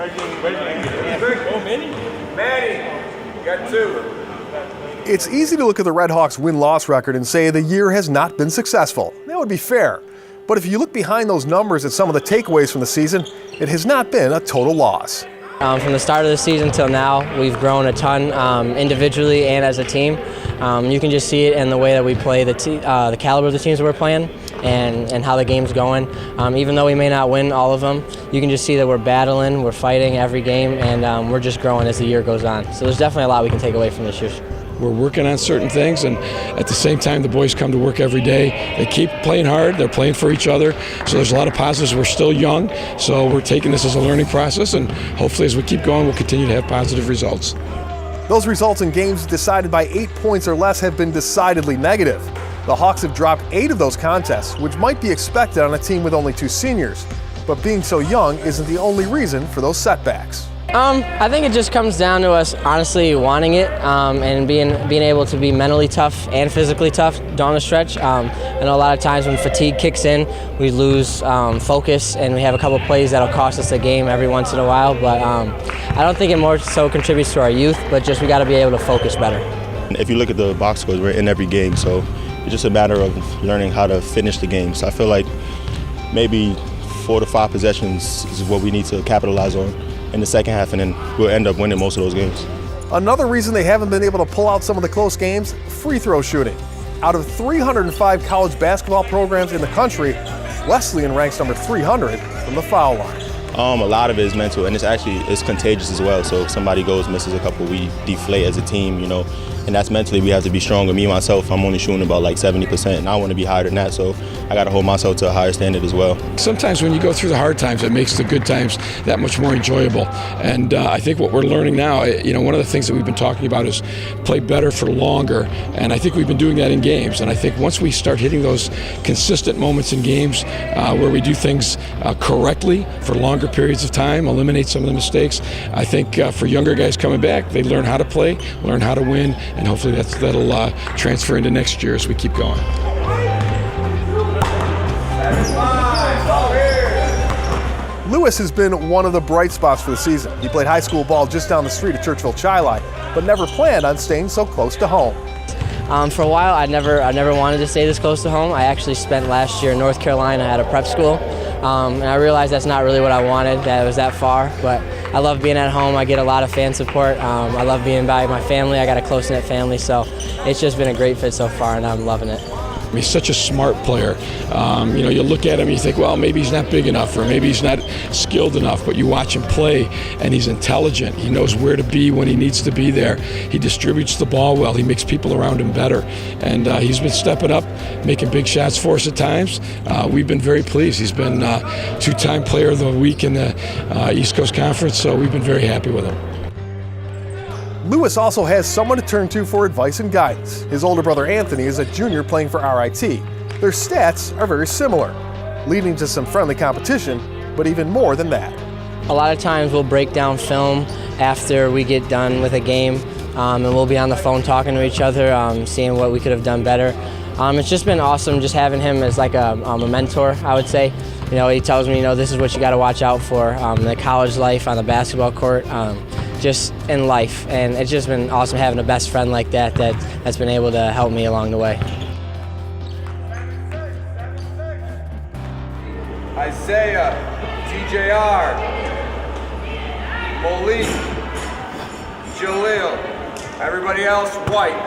Manny, you got 2. It's easy to look at the Red Hawks' win-loss record and say the year has not been successful. That would be fair. But if you look behind those numbers at some of the takeaways from the season, it has not been a total loss. From the start of the season till now, we've grown a ton individually and as a team. You can just see it in the way that we play, the caliber of the teams that we're playing, and how the game's going. Even though we may not win all of them, you can just see that we're battling, we're fighting every game, and we're just growing as the year goes on. So there's definitely a lot we can take away from this year. We're working on certain things, and at the same time, the boys come to work every day. They keep playing hard. They're playing for each other. So there's a lot of positives. We're still young, so we're taking this as a learning process, and hopefully as we keep going, we'll continue to have positive results. Those results in games decided by 8 points or less have been decidedly negative. The Hawks have dropped 8 of those contests, which might be expected on a team with only 2 seniors. But being so young isn't the only reason for those setbacks. I think it just comes down to us honestly wanting it and being able to be mentally tough and physically tough down the stretch. I know a lot of times when fatigue kicks in, we lose focus, and we have a couple plays that'll cost us a game every once in a while. But I don't think it more so contributes to our youth, but just we got to be able to focus better. If you look at the box scores, we're in every game, so it's just a matter of learning how to finish the game. So I feel like maybe 4 to 5 possessions is what we need to capitalize on in the second half, and then we'll end up winning most of those games. Another reason they haven't been able to pull out some of the close games, free throw shooting. Out of 305 college basketball programs in the country, Wesleyan ranks number 300 from the foul line. A lot of it is mental, and it's contagious as well. So if somebody misses a couple, we deflate as a team, and that's mentally we have to be stronger. Me, myself, I'm only shooting about like 70%, and I want to be higher than that, so I got to hold myself to a higher standard as well. Sometimes when you go through the hard times, it makes the good times that much more enjoyable. And I think what we're learning now, one of the things that we've been talking about is play better for longer, and I think we've been doing that in games. And I think once we start hitting those consistent moments in games where we do things correctly for longer periods of time, eliminate some of the mistakes, I think for younger guys coming back, they learn how to play, learn how to win, and hopefully that'll transfer into next year as we keep going. Lewis has been one of the bright spots for the season. He played high school ball just down the street at Churchville Chi-Li, but never planned on staying so close to home. For a while, I never wanted to stay this close to home. I actually spent last year in North Carolina at a prep school, and I realized that's not really what I wanted, that it was that far. But I love being at home. I get a lot of fan support. I love being by my family. I got a close-knit family, so it's just been a great fit so far, and I'm loving it. He's such a smart player. You look at him and you think, well, maybe he's not big enough, or maybe he's not skilled enough, but you watch him play and he's intelligent. He knows where to be when he needs to be there. He distributes the ball well. He makes people around him better. And he's been stepping up, making big shots for us at times. We've been very pleased. He's been 2-time player of the week in the East Coast Conference, so we've been very happy with him. Lewis also has someone to turn to for advice and guidance. His older brother Anthony is a junior playing for RIT. Their stats are very similar, leading to some friendly competition, but even more than that. A lot of times we'll break down film after we get done with a game, and we'll be on the phone talking to each other, seeing what we could have done better. It's just been awesome just having him as like a mentor, I would say. He tells me, this is what you got to watch out for in the college life, on the basketball court, just in life. And it's just been awesome having a best friend like that's been able to help me along the way. Isaiah, TJR, Malik, Jaleel, everybody else white.